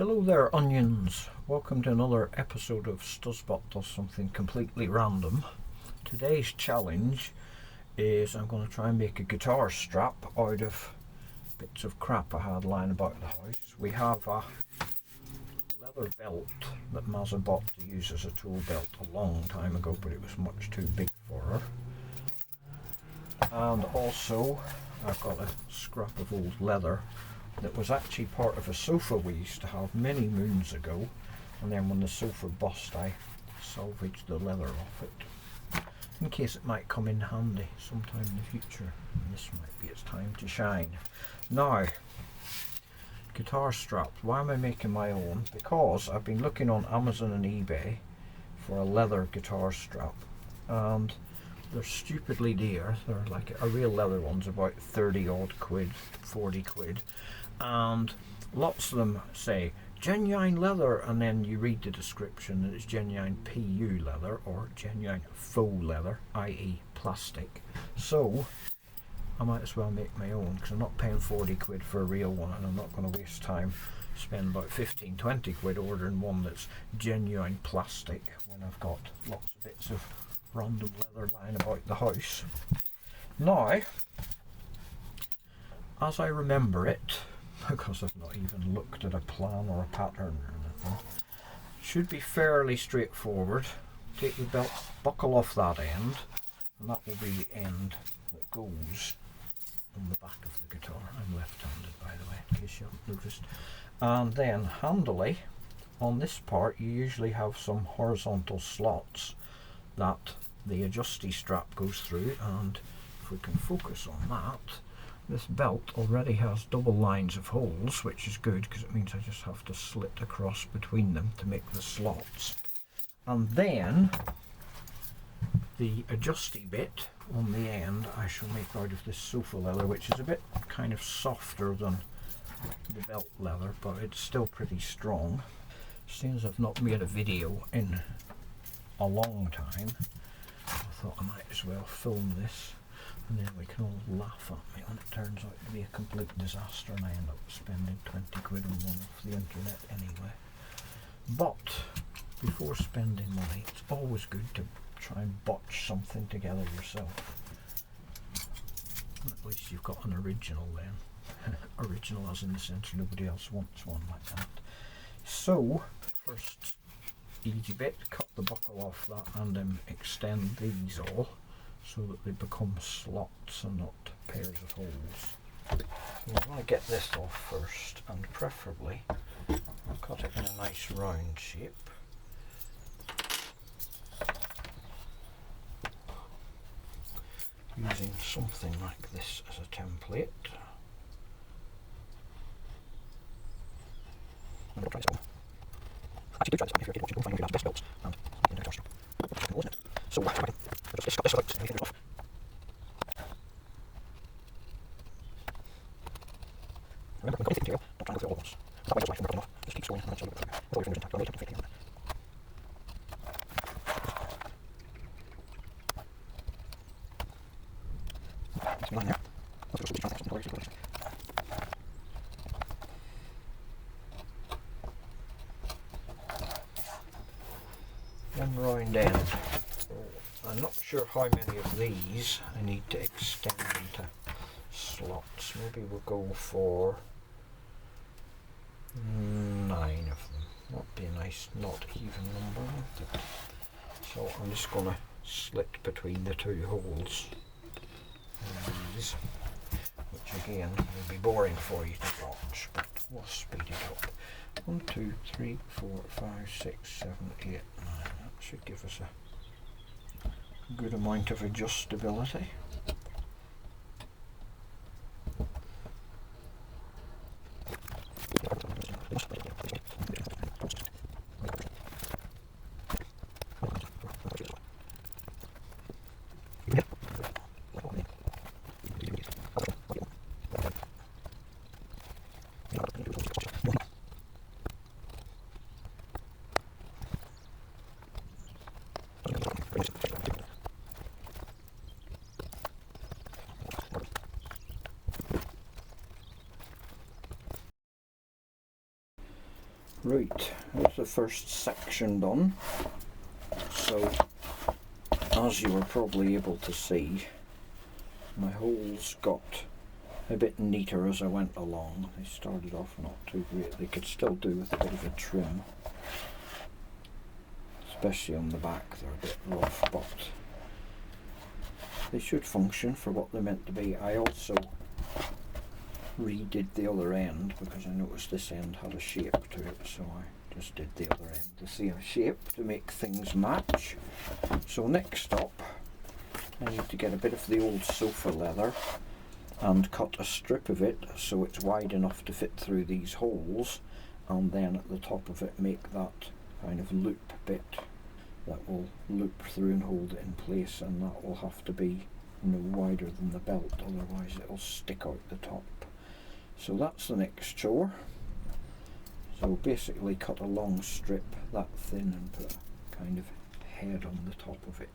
Hello there, onions. Welcome to another episode of Stuzzbot Does Something Completely Random. Today's challenge is I'm going to try and make a guitar strap out of bits of crap I had lying about the house. We have a leather belt that Mazza bought to use as a tool belt a long time ago, but it was much too big for her. And also I've got a scrap of old leather that was actually part of a sofa we used to have many moons ago, and then when the sofa bust I salvaged the leather off it in case it might come in handy sometime in the future, and this might be its time to shine. Now, guitar straps. Why am I making my own? Because I've been looking on Amazon and eBay for a leather guitar strap, and they're stupidly dear. They're like a real leather one's about 30 odd quid, 40 quid, and lots of them say genuine leather, and then you read the description and it's genuine PU leather or genuine faux leather, i.e. plastic. So I might as well make my own, because I'm not paying 40 quid for a real one, and I'm not going to waste time spend about 15-20 quid ordering one that's genuine plastic when I've got lots of bits of random leather lying about the house. Now, as I remember it, because I've not even looked at a plan or a pattern or anything, it should be fairly straightforward. Take the belt buckle off that end, and that will be the end that goes on the back of the guitar. I'm left-handed, by the way, in case you haven't noticed. And then handily, on this part you usually have some horizontal slots that the adjustee strap goes through, and if we can focus on that, this belt already has double lines of holes, which is good because it means I just have to slit across between them to make the slots. And then the adjustee bit on the end I shall make out of this sofa leather, which is a bit kind of softer than the belt leather, but it's still pretty strong. Seeing as I've not made a video in a long time, I thought I might as well film this, and then we can all laugh at me when it turns out to be a complete disaster and I end up spending 20 quid on one off the internet anyway. But before spending money, it's always good to try and botch something together yourself. At least you've got an original then. Original as in the sense nobody else wants one like that. So, first easy bit, cut the buckle off that and then extend these all so that they become slots and not pairs of holes. So I want to get this off first, and preferably I'll cut it in a nice round shape. Using something like this as a template. I'm going to try this one. Actually, do try this one if you're watching, find your best belts and in the guitar. So I can just cut this out and get it off. Remember, when cutting thick material, don't try and go through it all at once. That way, just like from off, just keep going and then slowly put it through. With all your fingers intact, don't make it on there. That's line there. Let's go switch something to one round end. I'm not sure how many of these I need to extend into slots. Maybe we'll go for 9 of them. That'd be a nice not even number, wouldn't it? So I'm just going to slit between the two holes in these, which again will be boring for you to watch, but we'll speed it up. 1, 2, 3, 4, 5, 6, 7, 8, 9. That should give us a good amount of adjustability. Right, that's the first section done. So, as you were probably able to see, my holes got a bit neater as I went along. They started off not too great. They could still do with a bit of a trim, especially on the back. They're a bit rough, but they should function for what they're meant to be. I also redid the other end because I noticed this end had a shape to it, so I just did the other end to see a shape to make things match. So next up, I need to get a bit of the old sofa leather and cut a strip of it so it's wide enough to fit through these holes, and then at the top of it make that kind of loop bit that will loop through and hold it in place, and that will have to be no wider than the belt, otherwise it'll stick out the top. So that's the next chore. So basically cut a long strip that thin and put a kind of head on the top of it.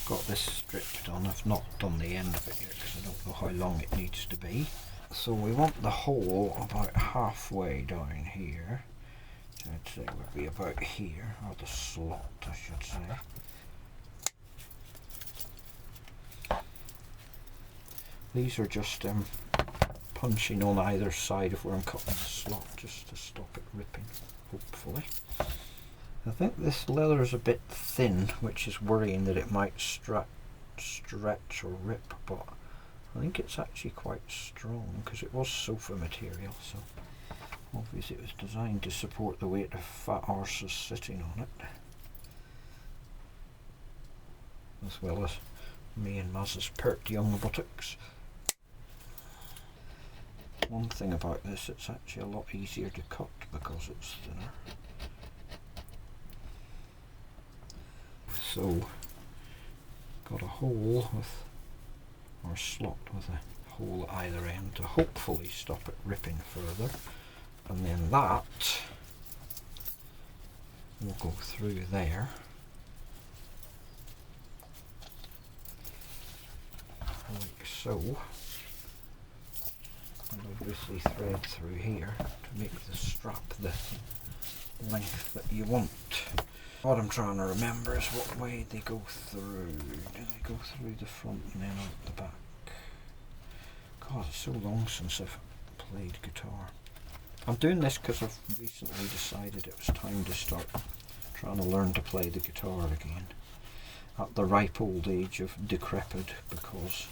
Got this stripped on. I've not done the end of it yet because I don't know how long it needs to be. So we want the hole about halfway down here. So I'd say it would be about here, or the slot I should say. These are just punching on either side of where I'm cutting the slot just to stop it ripping, hopefully. I think this leather is a bit thin, which is worrying that it might stretch or rip, but I think it's actually quite strong because it was sofa material, so obviously it was designed to support the weight of fat arses sitting on it, as well as me and Maz's pert young buttocks. One thing about this, it's actually a lot easier to cut because it's thinner. So, got a hole with, or slot with a hole at either end to hopefully stop it ripping further, and then that will go through there, like so, and obviously thread through here to make the strap the length that you want. What I'm trying to remember is what way they go through. Do they go through the front and then out the back? God, it's so long since I've played guitar. I'm doing this because I've recently decided it was time to start trying to learn to play the guitar again. At the ripe old age of decrepit, because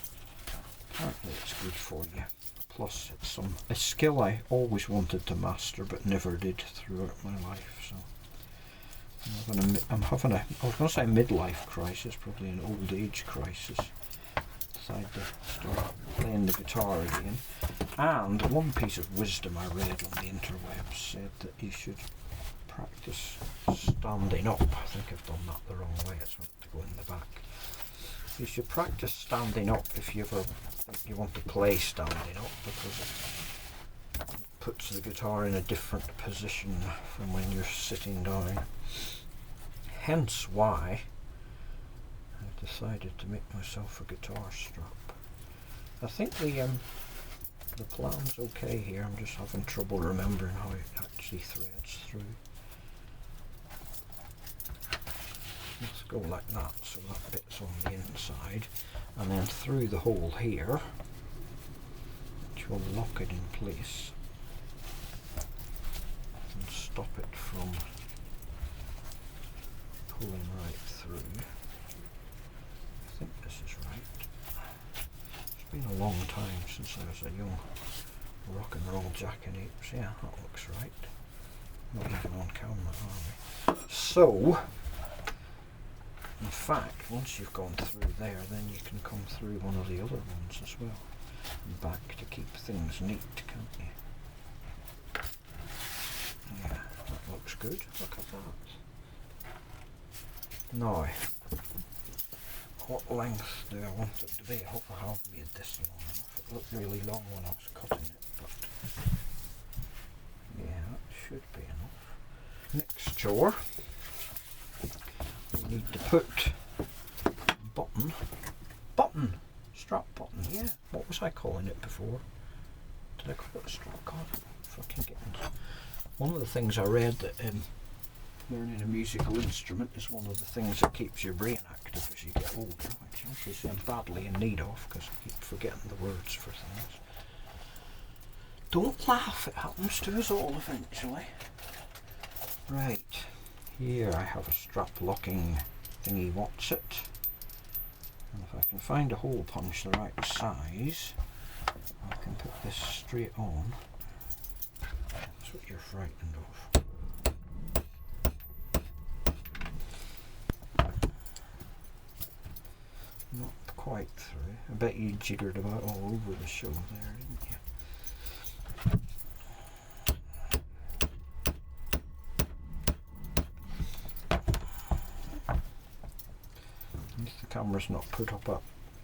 apparently it's good for you. Plus it's a skill I always wanted to master but never did throughout my life. So I'm having a, I was going to say midlife crisis, probably an old age crisis. Decided to start playing the guitar again. And one piece of wisdom I read on the interwebs said that you should practice standing up. I think I've done that the wrong way, it's meant to go in the back. You should practice standing up if you ever think you want to play standing up, because it puts the guitar in a different position from when you're sitting down. Hence why I'd decided to make myself a guitar strap. I think the plan's okay here, I'm just having trouble remembering how it actually threads through. Let's go like that, so that bit's on the inside, and then through the hole here, which will lock it in place and stop it from pulling right through. I think this is right. It's been a long time since I was a young rock and roll jackanapes. Yeah, that looks right. Not even on camera, are we? So, in fact, once you've gone through there, then you can come through one of the other ones as well. And back to keep things neat, can't you? Yeah, that looks good. Look at that. Now, what length do I want it to be? I hope I have made this long enough. It looked really long when I was cutting it, but yeah, that should be enough. Next chore, we need to put strap button, yeah. What was I calling it before? Did I call it a strap? God, fucking getting. One of the things I read that learning a musical instrument is one of the things that keeps your brain active as you get older, which obviously I'm badly in need of because I keep forgetting the words for things. Don't laugh, it happens to us all eventually. Right, here I have a strap locking thingy, what's it? And if I can find a hole punch the right size, I can put this straight on. That's what you're frightened of. Not quite through. I bet you jiggered about all over the show there, didn't you? The camera's not put up a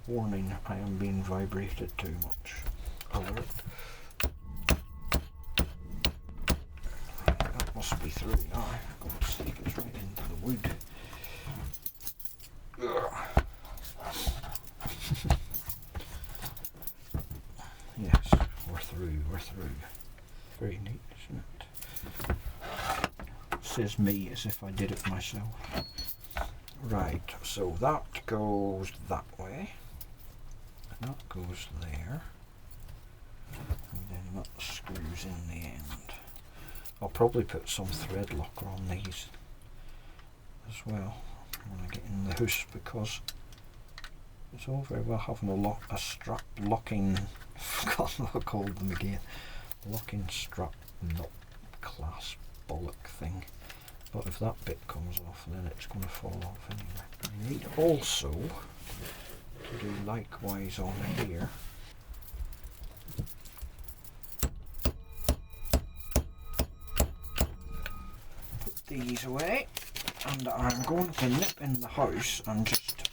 warning I am being vibrated too much alert. That must be through now. For God's sake, it's right into the wood. Yes, we're through. Very neat, isn't it? Says me as if I did it myself. Right, so that goes that way, and that goes there, and then that screws in the end. I'll probably put some thread locker on these as well when I get in the house, because it's all very well having a strap locking, I forgot what I called them again, locking strap nut clasp bollock thing. But if that bit comes off, then it's going to fall off anyway. I need also to do likewise on here. Put these away, and I'm going to nip in the house and just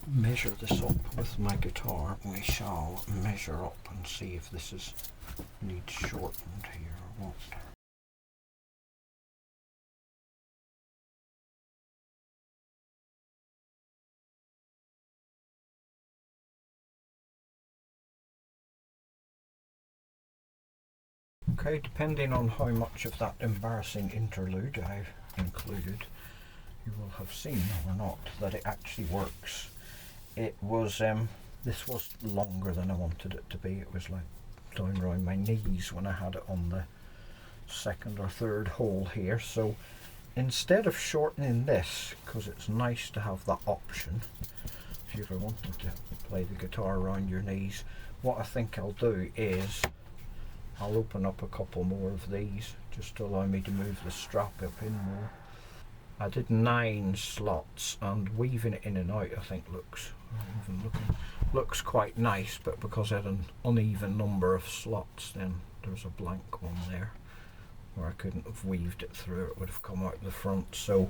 measure this up with my guitar. We shall measure up and see if this needs shortened here or what. Okay, depending on how much of that embarrassing interlude I've included, you will have seen or not that it actually works. It was, this was longer than I wanted it to be. It was like down around my knees when I had it on the second or third hole here. So instead of shortening this, because it's nice to have that option, if you ever wanted to play the guitar around your knees, what I think I'll do is I'll open up a couple more of these just to allow me to move the strap up in more. I did 9 slots, and weaving it in and out I think looks quite nice, but because I had an uneven number of slots, then there's a blank one there where I couldn't have weaved it through, it would have come out the front. So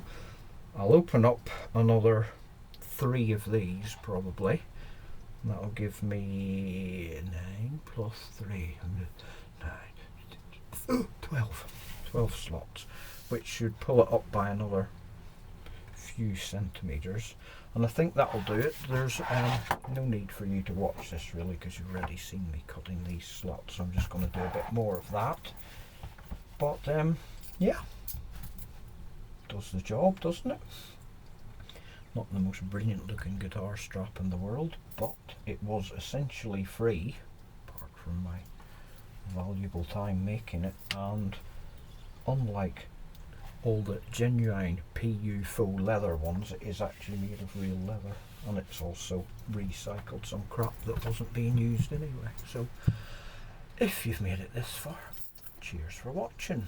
I'll open up another 3 of these probably, and that'll give me 9 plus 3, 12 slots, which should pull it up by another few centimeters. And I think that'll do it. There's no need for you to watch this really, because you've already seen me cutting these slots. I'm just going to do a bit more of that. But yeah, does the job, doesn't it? Not the most brilliant looking guitar strap in the world, but it was essentially free, apart from my valuable time making it. And unlike all the genuine PU faux leather ones, it is actually made of real leather, and it's also recycled some crap that wasn't being used anyway. So if you've made it this far, cheers for watching.